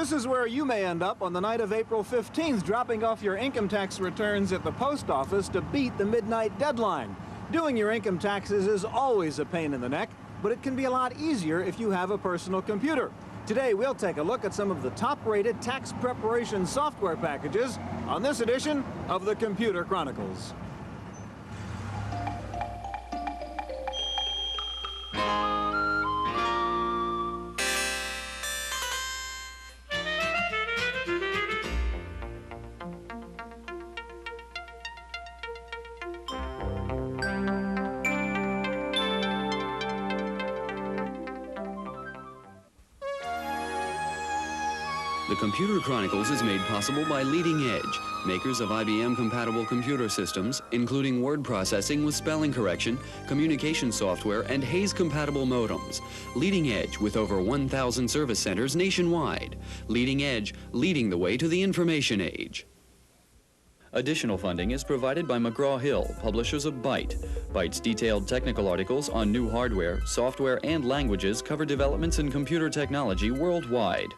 This is where you may end up on the night of April 15th, dropping off your income tax returns at the post office to beat the midnight deadline. Doing your income taxes is always a pain in the neck, but it can be a lot easier if you have a personal computer. Today, we'll take a look at some of the top-rated tax preparation software packages on this edition of the Computer Chronicles. The Computer Chronicles is made possible by Leading Edge, makers of IBM-compatible computer systems, including word processing with spelling correction, communication software, and Hayes-compatible modems. Leading Edge with over 1,000 service centers nationwide. Leading Edge, leading the way to the information age. Additional funding is provided by McGraw-Hill, publishers of Byte. Byte's detailed technical articles on new hardware, software, and languages cover developments in computer technology worldwide.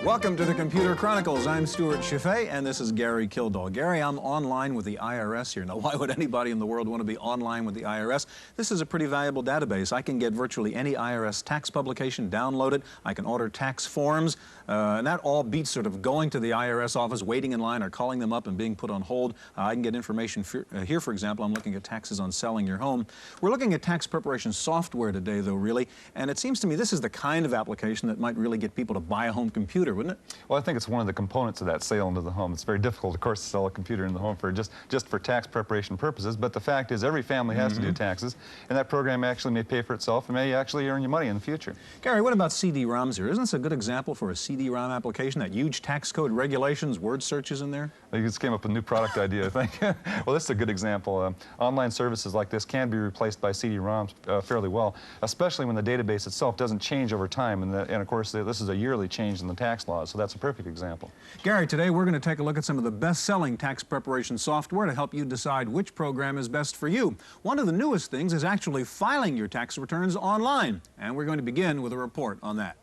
Welcome to the Computer Chronicles. I'm Stuart Chaffee, and this is Gary Kildall. Gary, I'm online with the IRS here. Now, why would anybody in the world want to be online with the IRS? This is a pretty valuable database. I can get virtually any IRS tax publication, download it. I can order tax forms, and that all beats sort of going to the IRS office, waiting in line, or calling them up and being put on hold. I can get information here, for example. I'm looking at taxes on selling your home. We're looking at tax preparation software today, though, really, and it seems to me this is the kind of application that might really get people to buy a home computer, wouldn't it? Well, I think it's one of the components of that sale into the home. It's very difficult, of course, to sell a computer in the home for just for tax preparation purposes, but the fact is every family has to do taxes, and that program actually may pay for itself and may actually earn you money in the future. Gary, what about CD-ROMs here? Isn't this a good example for a CD-ROM application? That huge tax code regulations, word searches in there? You just came up with a new product idea, I think. Well, this is a good example. Online services like this can be replaced by CD-ROMs fairly well, especially when the database itself doesn't change over time, and of course, this is a yearly change in the tax laws, so that's a perfect example. Gary, today we're going to take a look at some of the best-selling tax preparation software to help you decide which program is best for you. One of the newest things is actually filing your tax returns online, and we're going to begin with a report on that.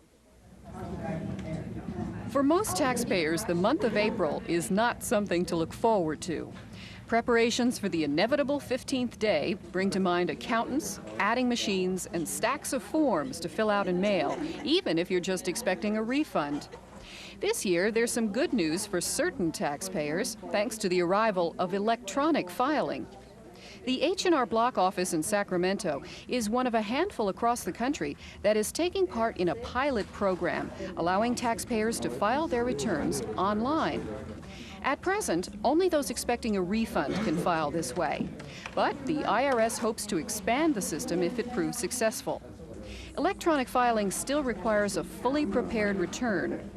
For most taxpayers, the month of April is not something to look forward to. Preparations for the inevitable 15th day bring to mind accountants, adding machines, and stacks of forms to fill out and mail, even if you're just expecting a refund. This year, there's some good news for certain taxpayers, thanks to the arrival of electronic filing. The H&R Block office in Sacramento is one of a handful across the country that is taking part in a pilot program, allowing taxpayers to file their returns online. At present, only those expecting a refund can file this way, but the IRS hopes to expand the system if it proves successful. Electronic filing still requires a fully prepared return.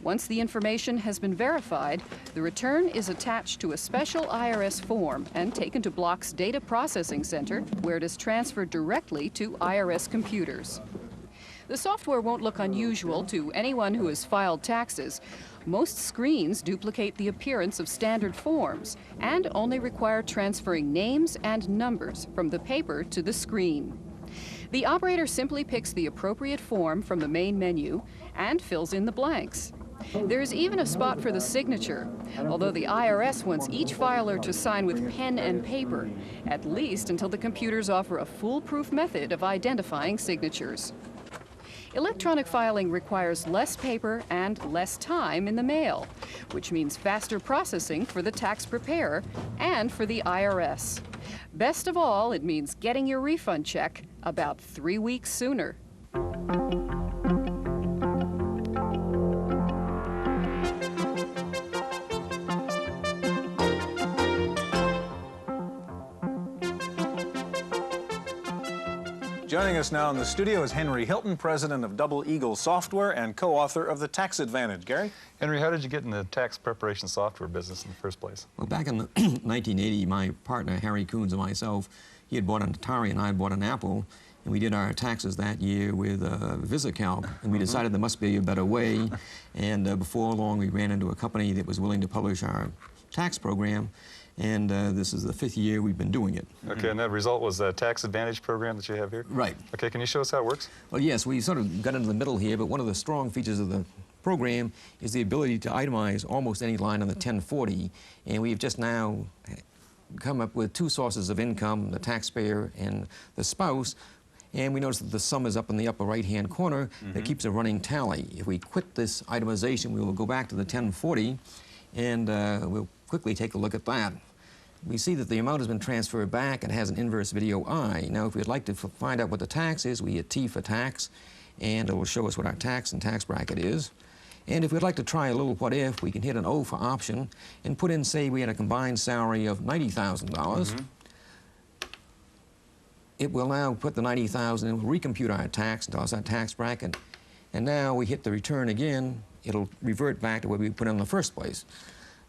Once the information has been verified, the return is attached to a special IRS form and taken to Block's Data Processing Center, where it is transferred directly to IRS computers. The software won't look unusual to anyone who has filed taxes. Most screens duplicate the appearance of standard forms and only require transferring names and numbers from the paper to the screen. The operator simply picks the appropriate form from the main menu and fills in the blanks. There is even a spot for the signature, although the IRS wants each filer to sign with pen and paper, at least until the computers offer a foolproof method of identifying signatures. Electronic filing requires less paper and less time in the mail, which means faster processing for the tax preparer and for the IRS. Best of all, it means getting your refund check about 3 weeks sooner. Joining us now in the studio is Henry Hilton, president of Double Eagle Software and co-author of The Tax Advantage. Gary? Henry, how did you get in the tax preparation software business in the first place? Well, back in 1980, my partner, Harry Coons, and myself, he had bought an Atari and I had bought an Apple, and we did our taxes that year with VisiCalc, and we decided there must be a better way, and before long we ran into a company that was willing to publish our tax program, and this is the 5th year we've been doing it. Okay, and that result was a tax advantage program that you have here? Right. Okay, can you show us how it works? Well, yes, we sort of got into the middle here, but one of the strong features of the program is the ability to itemize almost any line on the 1040, and we've just now come up with 2 sources of income, the taxpayer and the spouse, and we notice that the sum is up in the upper right-hand corner. That keeps a running tally. If we quit this itemization, we will go back to the 1040, and we'll quickly take a look at that. We see that the amount has been transferred back. It has an inverse video I. Now, if we'd like to find out what the tax is, we hit T for tax, and it will show us what our tax and tax bracket is. And if we'd like to try a little what if, we can hit an O for option and put in, say, we had a combined salary of $90,000. It will now put the $90,000 and will recompute our tax and tell us our tax bracket. And now we hit the return again, it'll revert back to what we put in the first place.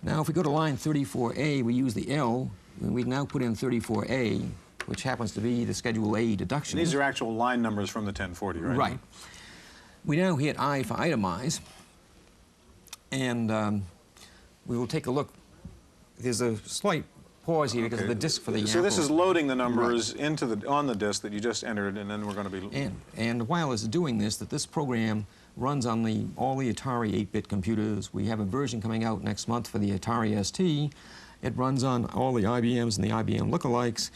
Now, if we go to line 34A, we use the L, and we now put in 34A, which happens to be the Schedule A deduction. These are actual line numbers from the 1040, right? Right. We now hit I for itemize, and we will take a look. There's a slight pause here because of the disk for the So this is loading the numbers Right. into on the disk that you just entered, and then we're going to be... And while it's doing this, this program runs on all the Atari 8-bit computers. We have a version coming out next month for the Atari ST. It runs on all the IBMs and the IBM lookalikes,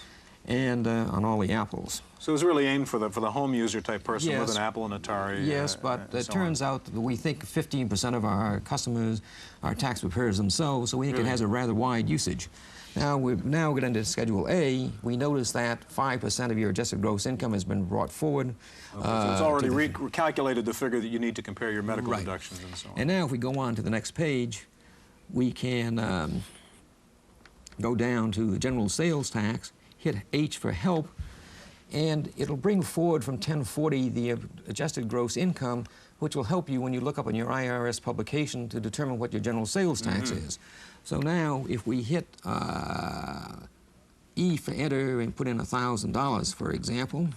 and on all the Apples. So it's really aimed for the home user type person Yes. with an Apple and Atari. Yes, but it turns out that we think 15% of our customers are tax preparers themselves, so we think it has a rather wide usage. Now we've got into Schedule A. We notice that 5% of your adjusted gross income has been brought forward. Okay, so it's already recalculated the figure that you need to compare your medical Right. deductions and so on. And now if we go on to the next page, we can go down to the general sales tax, hit H for help, and it'll bring forward from 1040 the adjusted gross income, which will help you when you look up in your IRS publication to determine what your general sales tax is. So now, if we hit E for enter and put in $1,000, for example,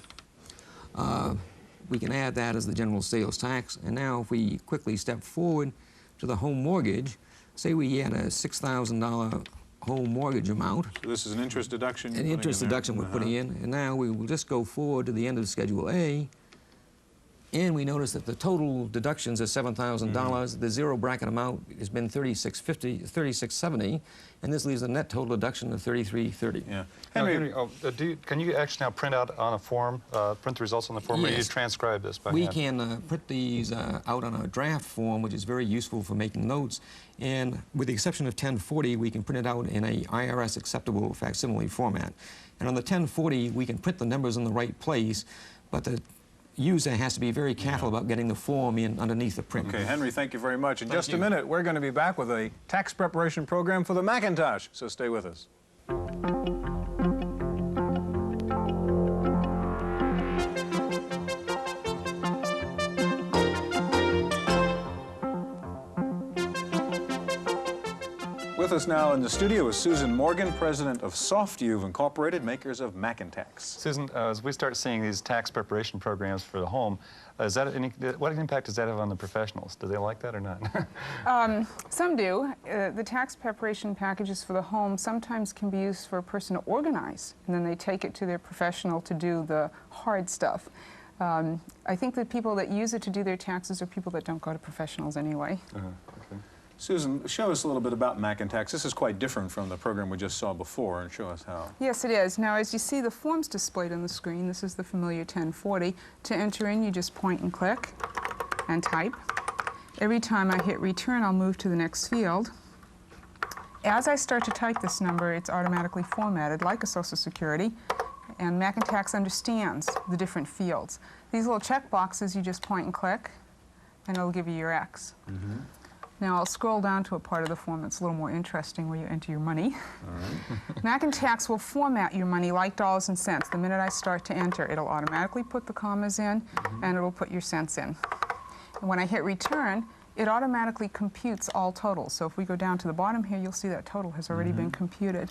we can add that as the general sales tax. And now, if we quickly step forward to the home mortgage, say we had a $6,000 home mortgage amount. So this is an interest deduction? An interest deduction we're putting in. And now we will just go forward to the end of Schedule A, and we notice that the total deductions are $7,000. The zero bracket amount has been $3670, and this leaves a net total deduction of $3330. Yeah. Henry, can you actually now print out on a form, print the results on the form, or do you transcribe this by hand? We can print these out on a draft form, which is very useful for making notes. And with the exception of 1040, we can print it out in a IRS acceptable facsimile format. And on the 1040, we can print the numbers in the right place, but the user has to be very careful about getting the form in underneath the print. Okay, Henry, thank you very much. In just a minute, we're going to be back with a tax preparation program for the Macintosh, so stay with us. With us now in the studio is Susan Morgan, president of Softview Incorporated, makers of Macintosh. Susan, as we start seeing these tax preparation programs for the home, what impact does that have on the professionals? Do they like that or not? Some do. The tax preparation packages for the home sometimes can be used for a person to organize, and then they take it to their professional to do the hard stuff. I think the people that use it to do their taxes are people that don't go to professionals anyway. Okay. Susan, show us a little bit about Macintosh. This is quite different from the program we just saw before, and show us how. Yes, it is. Now, as you see the forms displayed on the screen, this is the familiar 1040. To enter in, you just point and click and type. Every time I hit return, I'll move to the next field. As I start to type this number, it's automatically formatted like a Social Security, and Macintosh understands the different fields. These little check boxes, you just point and click, and it'll give you your X. Now I'll scroll down to a part of the form that's a little more interesting where you enter your money. Macintosh will format your money like dollars and cents. The minute I start to enter, it'll automatically put the commas in, and it'll put your cents in. And when I hit return, it automatically computes all totals. So if we go down to the bottom here, you'll see that total has already been computed.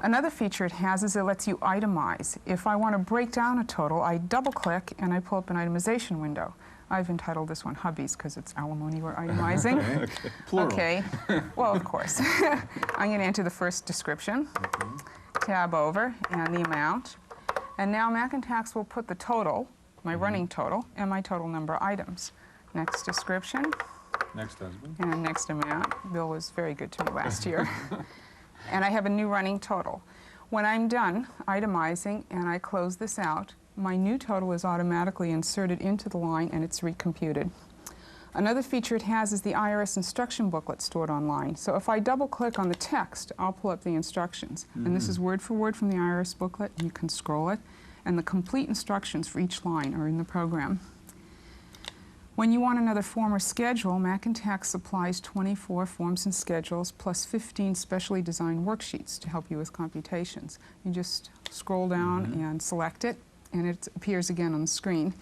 Another feature it has is it lets you itemize. If I want to break down a total, I double-click and I pull up an itemization window. I've entitled this one Hubbies because it's alimony we're itemizing. Okay. Plural. Okay, well, of course. I'm going to enter the first description, tab over, and the amount. And now Macintosh will put the total, my running total, and my total number of items. Next description. Next husband. And next amount. Bill was very good to me last year. And I have a new running total. When I'm done itemizing and I close this out, my new total is automatically inserted into the line and it's recomputed. Another feature it has is the IRS instruction booklet stored online. So if I double click on the text, I'll pull up the instructions. And this is word for word from the IRS booklet. You can scroll it. And the complete instructions for each line are in the program. When you want another form or schedule, Macintosh supplies 24 forms and schedules plus 15 specially designed worksheets to help you with computations. You just scroll down and select it, and it appears again on the screen.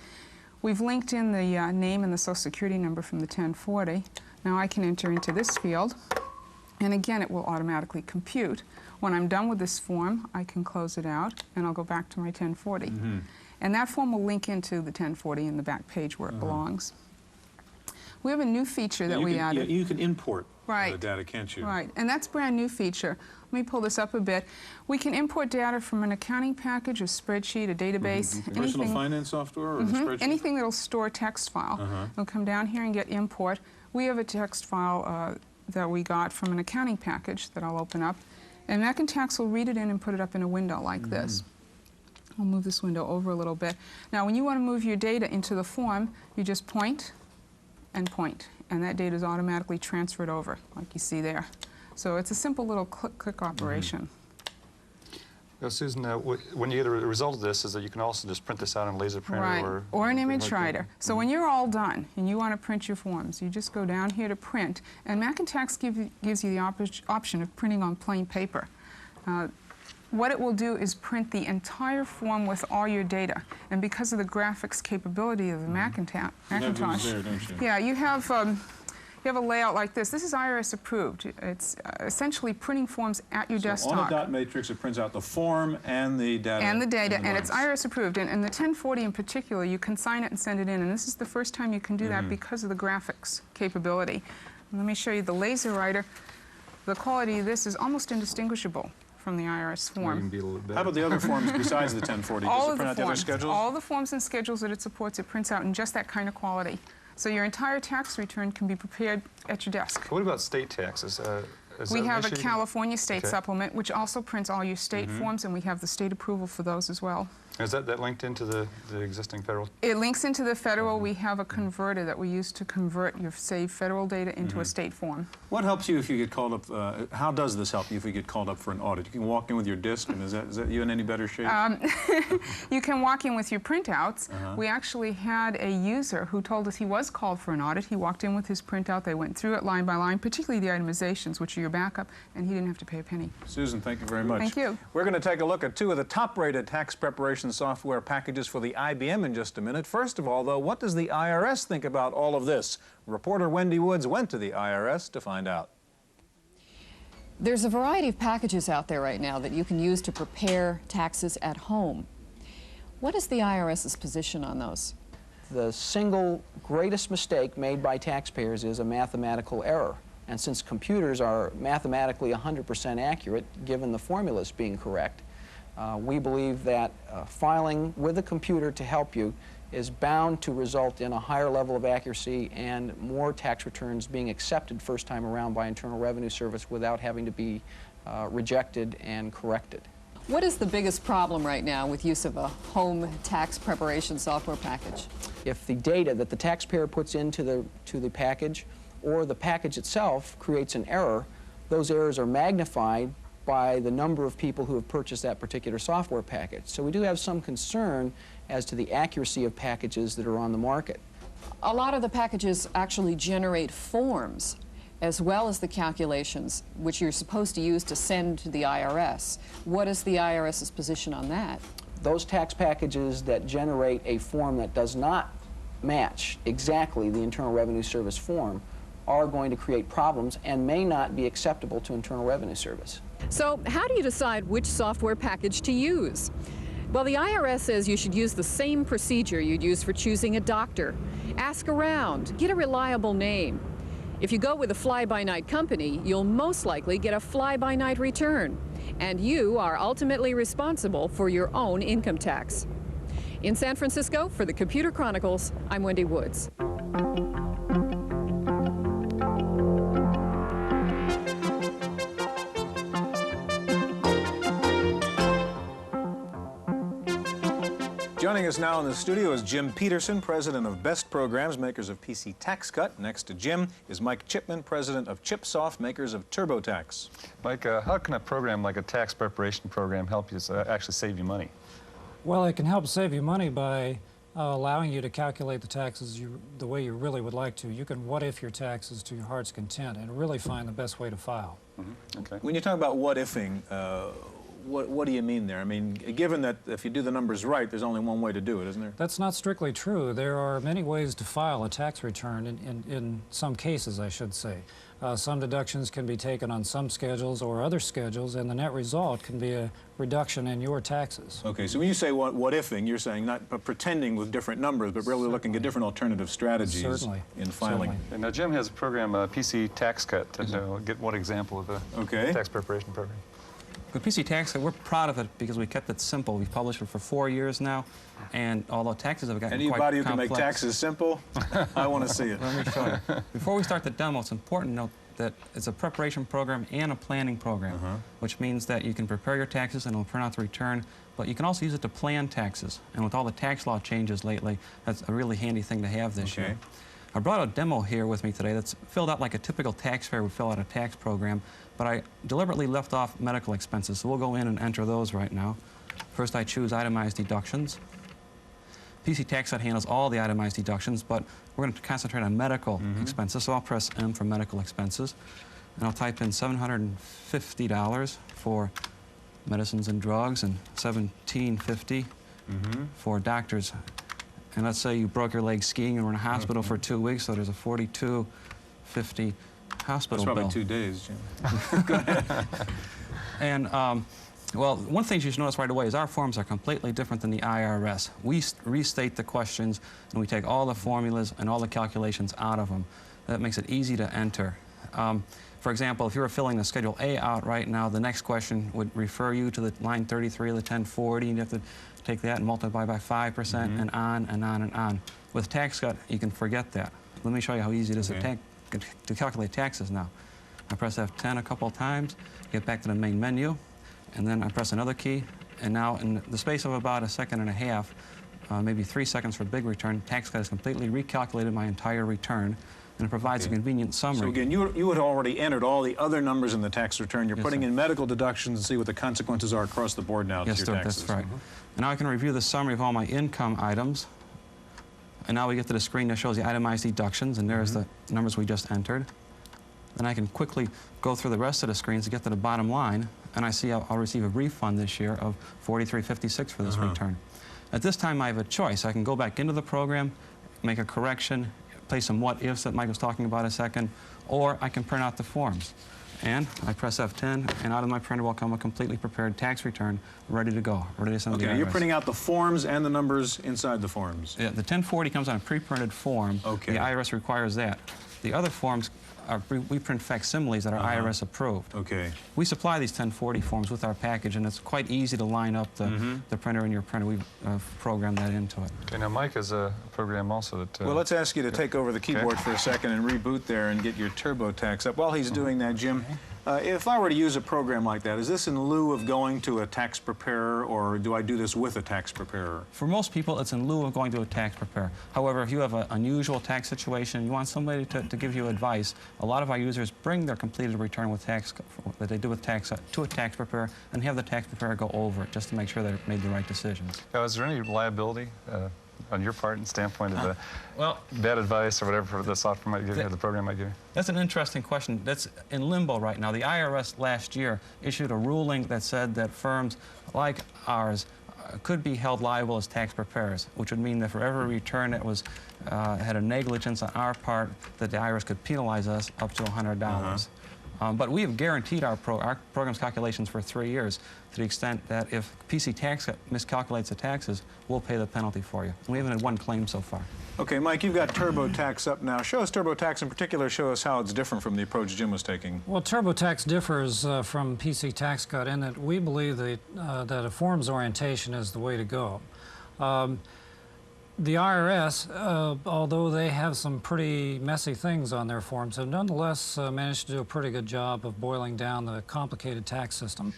We've linked in the name and the Social Security number from the 1040. Now I can enter into this field, and again it will automatically compute. When I'm done with this form, I can close it out, and I'll go back to my 1040. And that form will link into the 1040 in the back page where it belongs. We have a new feature that we added. You can import Right. the data, can't you? Right, and that's a brand new feature. Let me pull this up a bit. We can import data from an accounting package, a spreadsheet, a database, Personal finance software or the spreadsheet? anything that'll store a text file. We'll come down here and get import. We have a text file that we got from an accounting package that I'll open up, and Macintosh will read it in and put it up in a window like this. I'll move this window over a little bit. Now, when you want to move your data into the form, you just point, and that data is automatically transferred over, like you see there. So it's a simple little click operation. Now, Susan, when you get a result of this, is that you can also just print this out in a laser printer Right, or an image writer. So when you're all done and you want to print your forms, you just go down here to print, and Macintosh gives you the option of printing on plain paper. What it will do is print the entire form with all your data. And because of the graphics capability of the Macintosh, there, don't you? yeah, you have a layout like this. This is IRS approved. It's essentially printing forms at your desktop. On a dot matrix, it prints out the form and the data. And the data, and it's IRS approved. And the 1040 in particular, you can sign it and send it in. And this is the first time you can do that because of the graphics capability. Let me show you the laser writer. The quality of this is almost indistinguishable from the IRS form. How about the other forms besides the 1040? Does it print out the other schedules? All the forms and schedules that it supports, it prints out in just that kind of quality. So your entire tax return can be prepared at your desk. What about state taxes? We have a California state supplement, which also prints all your state forms, and we have the state approval for those as well. Is that linked into the existing federal? It links into the federal. We have a converter that we use to convert your saved federal data into a state form. What helps you if you get called up? How does this help you if you get called up for an audit? You can walk in with your disk, and is that you in any better shape? You can walk in with your printouts. We actually had a user who told us he was called for an audit. He walked in with his printout. They went through it line by line, particularly the itemizations, which are your backup, and he didn't have to pay a penny. Susan, thank you very much. Thank you. We're going to take a look at two of the top-rated tax preparation software packages for the IBM in just a minute. First of all, though, what does the IRS think about all of this? Reporter Wendy Woods went to the IRS to find out. There's a variety of packages out there right now that you can use to prepare taxes at home. What is the IRS's position on those? The single greatest mistake made by taxpayers is a mathematical error. And since computers are mathematically 100% accurate, given the formulas being correct, we believe that filing with a computer to help you is bound to result in a higher level of accuracy and more tax returns being accepted first time around by Internal Revenue Service without having to be rejected and corrected. What is the biggest problem right now with use of a home tax preparation software package? If the data that the taxpayer puts into the package or the package itself creates an error, those errors are magnified by the number of people who have purchased that particular software package. So we do have some concern as to the accuracy of packages that are on the market. A lot of the packages actually generate forms as well as the calculations which you're supposed to use to send to the IRS. What is the IRS's position on that? Those tax packages that generate a form that does not match exactly the Internal Revenue Service form are going to create problems and may not be acceptable to Internal Revenue Service. So how do you decide which software package to use? Well, the IRS says you should use the same procedure you'd use for choosing a doctor, Ask around, get a reliable name. If you go with a fly-by-night company, you'll most likely get a fly-by-night return, and you are ultimately responsible for your own income tax. In San Francisco, for the Computer Chronicles, I'm Wendy Woods. Joining us now in the studio is Jim Petersen, president of Best Programs, makers of PC TaxCut. Next to Jim is Mike Chipman, president of ChipSoft, makers of TurboTax. Mike, how can a program like a tax preparation program help you actually save you money? Well, it can help save you money by allowing you to calculate the taxes the way you really would like to. You can what-if your taxes to your heart's content and really find the best way to file. Mm-hmm. Okay. When you talk about what-ifing, what do you mean there? I mean, given that if you do the numbers right, there's only one way to do it, isn't there? That's not strictly true. There are many ways to file a tax return in some cases, I should say. Some deductions can be taken on some schedules or other schedules, and the net result can be a reduction in your taxes. Okay, so when you say what-ifing, you're saying not pretending with different numbers, but really looking at different alternative strategies in filing. Certainly. Now, Jim has a program, PC TaxCut, to get one example of a tax preparation program. With PC TaxCut, we're proud of it because we kept it simple. We've published it for 4 years now, and although taxes have gotten quite complex. Anybody who can make taxes simple, I want to see it. Let me show you. Before we start the demo, it's important to note that it's a preparation program and a planning program, which means that you can prepare your taxes and it'll print out the return, but you can also use it to plan taxes. And with all the tax law changes lately, that's a really handy thing to have this year. I brought a demo here with me today that's filled out like a typical taxpayer would fill out a tax program, but I deliberately left off medical expenses, so we'll go in and enter those right now. First, I choose itemized deductions. PC TaxCut handles all the itemized deductions, but we're going to concentrate on medical expenses, so I'll press M for medical expenses, and I'll type in $750 for medicines and drugs and $1750 for doctors. And let's say you broke your leg skiing and were in a hospital for 2 weeks, so there's a $42.50 hospital bill. That's probably 2 days, Jim. Go ahead. And, well, one thing you should notice right away is our forms are completely different than the IRS. We restate the questions, and we take all the formulas and all the calculations out of them. That makes it easy to enter. For example, if you were filling the Schedule A out right now, the next question would refer you to the line 33 of the 1040, and you have to take that and multiply by 5% and on and on and on. With TaxCut, you can forget that. Let me show you how easy it is to calculate taxes now. I press F10 a couple of times, get back to the main menu, and then I press another key, and now in the space of about 1.5 seconds, maybe 3 seconds for big return, TaxCut has completely recalculated my entire return, and it provides a convenient summary. So again, you had already entered all the other numbers in the tax return. You're putting in medical deductions and see what the consequences are across the board now to your taxes. Yes, sir, that's right. And now I can review the summary of all my income items. And now we get to the screen that shows the itemized deductions, and there's the numbers we just entered. Then I can quickly go through the rest of the screens to get to the bottom line, and I see I'll receive a refund this year of $43.56 for this return. At this time, I have a choice. I can go back into the program, make a correction, play some what-ifs that Mike was talking about a second, or I can print out the forms. And I press F10, and out of my printer will come a completely prepared tax return, ready to go, ready to send to the IRS. You're printing out the forms and the numbers inside the forms. Yeah, the 1040 comes on a pre-printed form. The IRS requires that. The other forms we print facsimiles that are IRS approved. We supply these 1040 forms with our package, and it's quite easy to line up the printer in your printer. We've programmed that into it. Okay, now Mike has a program also that... well, let's ask you to take over the keyboard for a second and reboot there and get your TurboTax up. While he's doing that, Jim, if I were to use a program like that, is this in lieu of going to a tax preparer, or do I do this with a tax preparer? For most people, it's in lieu of going to a tax preparer. However, if you have an unusual tax situation, you want somebody to give you advice, a lot of our users bring their completed return with tax that they do with tax to a tax preparer and have the tax preparer go over it just to make sure that it made the right decisions. Now, is there any liability on your part and standpoint of bad advice or whatever the software might give you or the program might give you? That's an interesting question. That's in limbo right now. The IRS last year issued a ruling that said that firms like ours could be held liable as tax preparers, which would mean that for every return that was had a negligence on our part, that the IRS could penalize us up to $100. But we have guaranteed our program's calculations for 3 years to the extent that if PC TaxCut miscalculates the taxes, we'll pay the penalty for you. We haven't had one claim so far. Okay, Mike, you've got TurboTax up now. Show us TurboTax in particular. Show us how it's different from the approach Jim was taking. Well, TurboTax differs from PC TaxCut in that we believe that, that a forms orientation is the way to go. The IRS, although they have some pretty messy things on their forms, have nonetheless managed to do a pretty good job of boiling down the complicated tax system.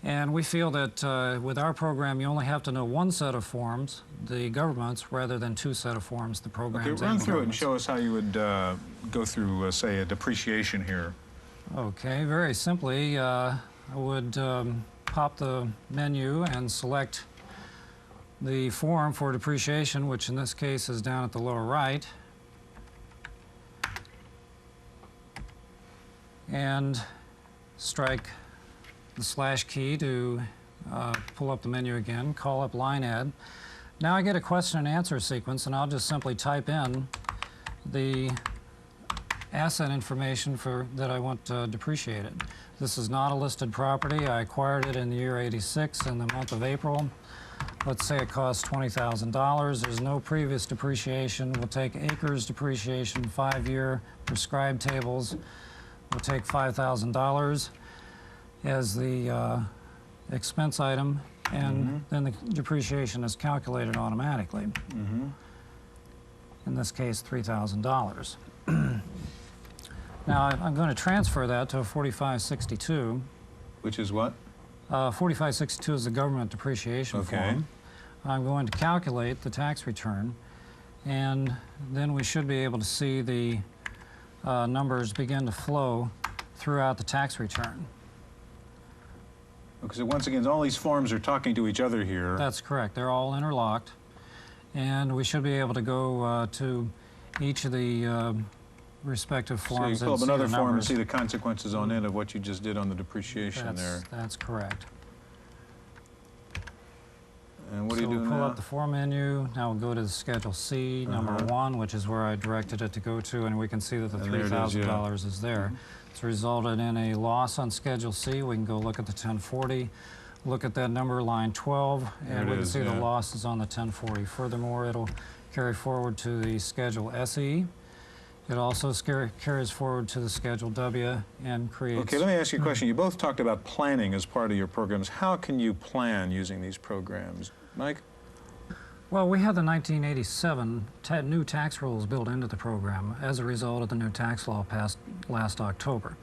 And we feel that with our program, you only have to know one set of forms, the government's, rather than two set of forms, the programs. Okay, run through it and show us how you would go through, say, a depreciation here. Okay, very simply, I would pop the menu and select the form for depreciation, which in this case is down at the lower right, and strike the slash key to pull up the menu again, call up line add. Now I get a question and answer sequence, and I'll just simply type in the asset information that I want depreciated. This is not a listed property. I acquired it in the year '86 in the month of April. Let's say it costs $20,000. There's no previous depreciation. We'll take acres depreciation, 5-year prescribed tables. We'll take $5,000 as the expense item, and then the depreciation is calculated automatically. In this case, $3,000. Now, I'm going to transfer that to a 4562. Which is what? 4562 is the government depreciation form. I'm going to calculate the tax return, and then we should be able to see the numbers begin to flow throughout the tax return. Okay, so once again, all these forms are talking to each other here. That's correct. They're all interlocked, and we should be able to go to each of the respective forms. So you pull up another form and see the consequences on it of what you just did on the depreciation there. That's correct. And what do you do now? So we'll pull up now? the form menu. Now we'll go to the Schedule C, number 1, which is where I directed it to go to, and we can see that the $3,000 is there. It's resulted in a loss on Schedule C. We can go look at the 1040, look at that number, line 12, and we can see the losses on the 1040. Furthermore, it'll carry forward to the Schedule SE. It also carries forward to the Schedule W and creates... Okay, let me ask you a question. You both talked about planning as part of your programs. How can you plan using these programs? Mike? Well, we had the 1987 new tax rules built into the program as a result of the new tax law passed last October.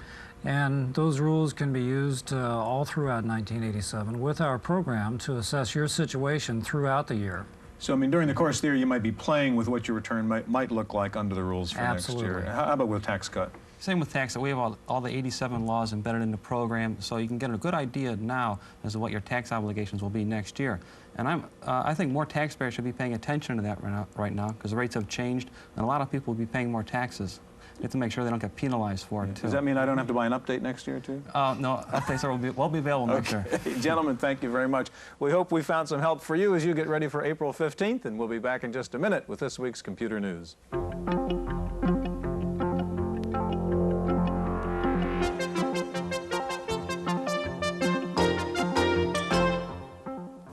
And those rules can be used all throughout 1987 with our program to assess your situation throughout the year. So, I mean, during the course of the year, you might be playing with what your return might look like under the rules for next year. How about with TaxCut? Same with TaxCut. We have all the 87 laws embedded in the program, so you can get a good idea now as to what your tax obligations will be next year. And I think more taxpayers should be paying attention to that right now, because the rates have changed, and a lot of people will be paying more taxes. You have to make sure they don't get penalized for it, too. Does that mean I don't have to buy an update next year, too? No, updates will be available next year. Gentlemen, thank you very much. We hope we found some help for you as you get ready for April 15th, and we'll be back in just a minute with this week's Computer News.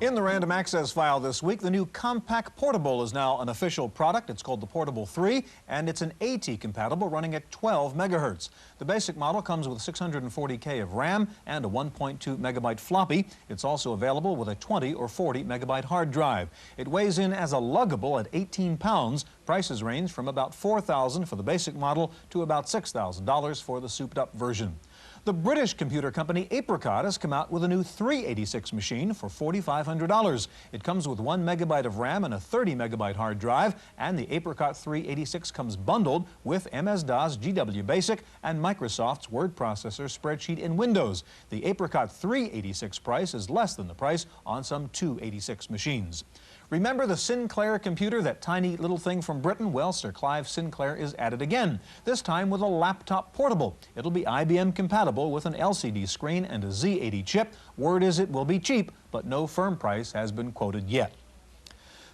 In the Random Access file this week, the new Compact Portable is now an official product. It's called the Portable 3, and it's an AT compatible running at 12 megahertz. The basic model comes with 640K of RAM and a 1.2 megabyte floppy. It's also available with a 20 or 40 megabyte hard drive. It weighs in as a luggable at 18 pounds. Prices range from about $4,000 for the basic model to about $6,000 for the souped-up version. The British computer company Apricot has come out with a new 386 machine for $4,500. It comes with 1 megabyte of RAM and a 30 megabyte hard drive, and the Apricot 386 comes bundled with MS-DOS, GW Basic, and Microsoft's word processor, spreadsheet, and Windows. The Apricot 386 price is less than the price on some 286 machines. Remember the Sinclair computer, that tiny little thing from Britain? Well, Sir Clive Sinclair is at it again, this time with a laptop portable. It'll be IBM compatible with an LCD screen and a Z80 chip. Word is it will be cheap, but no firm price has been quoted yet.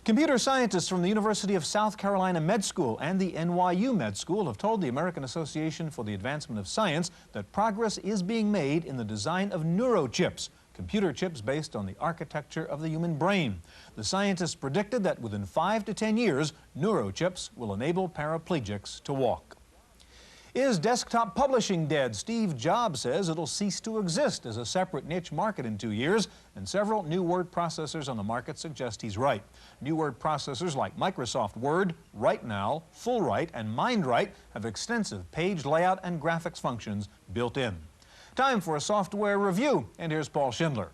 Computer scientists from the University of South Carolina Med School and the NYU Med School have told the American Association for the Advancement of Science that progress is being made in the design of neurochips, computer chips based on the architecture of the human brain. The scientists predicted that within 5 to 10 years, neurochips will enable paraplegics to walk. Is desktop publishing dead? Steve Jobs says it'll cease to exist as a separate niche market in 2 years, and several new word processors on the market suggest he's right. New word processors like Microsoft Word, WriteNow, FullWrite, and MindWrite have extensive page layout and graphics functions built in. Time for a software review, and here's Paul Schindler.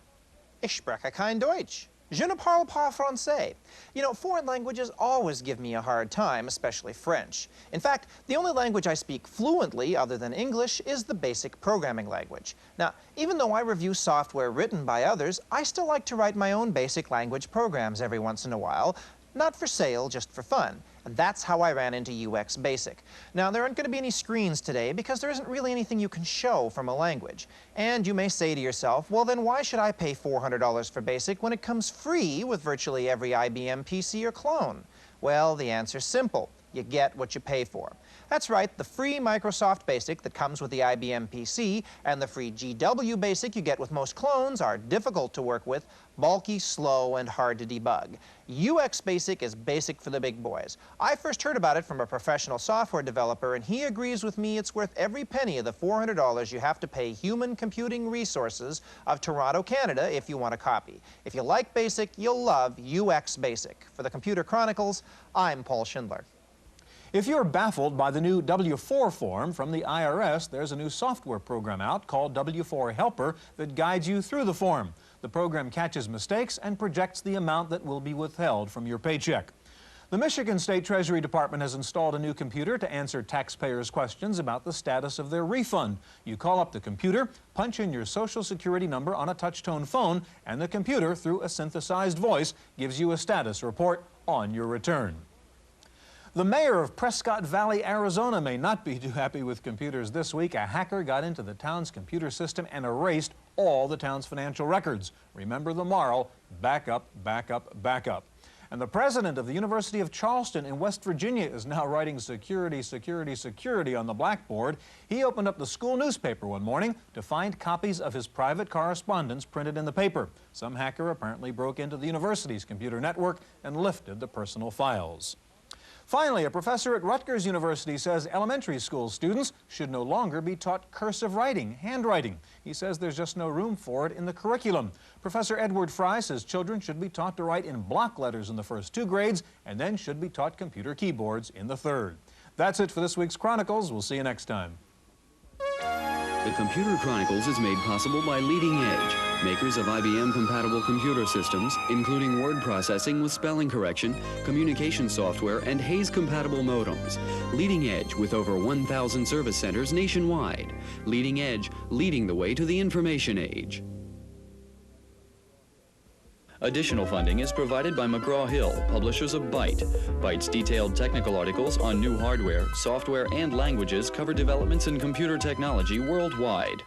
Ich spreche kein Deutsch. Je ne parle pas français. You know, foreign languages always give me a hard time, especially French. In fact, the only language I speak fluently, other than English, is the basic programming language. Now, even though I review software written by others, I still like to write my own basic language programs every once in a while. Not for sale, just for fun. And that's how I ran into UX Basic. Now, there aren't going to be any screens today because there isn't really anything you can show from a language. And you may say to yourself, well, then why should I pay $400 for Basic when it comes free with virtually every IBM PC or clone? Well, the answer's simple. You get what you pay for. That's right, the free Microsoft Basic that comes with the IBM PC and the free GW Basic you get with most clones are difficult to work with, bulky, slow, and hard to debug. UX Basic is basic for the big boys. I first heard about it from a professional software developer, and he agrees with me it's worth every penny of the $400 you have to pay Human Computing Resources of Toronto, Canada, if you want a copy. If you like Basic, you'll love UX Basic. For the Computer Chronicles, I'm Paul Schindler. If you're baffled by the new W-4 form from the IRS, there's a new software program out called W-4 Helper that guides you through the form. The program catches mistakes and projects the amount that will be withheld from your paycheck. The Michigan State Treasury Department has installed a new computer to answer taxpayers' questions about the status of their refund. You call up the computer, punch in your Social Security number on a touch-tone phone, and the computer, through a synthesized voice, gives you a status report on your return. The mayor of Prescott Valley, Arizona may not be too happy with computers this week. A hacker got into the town's computer system and erased all the town's financial records. Remember the moral, backup, backup, backup. And the president of the University of Charleston in West Virginia is now writing security, security, security on the blackboard. He opened up the school newspaper one morning to find copies of his private correspondence printed in the paper. Some hacker apparently broke into the university's computer network and lifted the personal files. Finally, a professor at Rutgers University says elementary school students should no longer be taught cursive writing, handwriting. He says there's just no room for it in the curriculum. Professor Edward Fry says children should be taught to write in block letters in the first 2 grades and then should be taught computer keyboards in the 3rd. That's it for this week's Chronicles. We'll see you next time. The Computer Chronicles is made possible by Leading Edge, makers of IBM-compatible computer systems, including word processing with spelling correction, communication software, and Hayes-compatible modems. Leading Edge with over 1,000 service centers nationwide. Leading Edge, leading the way to the information age. Additional funding is provided by McGraw-Hill, publishers of Byte. Byte's detailed technical articles on new hardware, software, and languages cover developments in computer technology worldwide.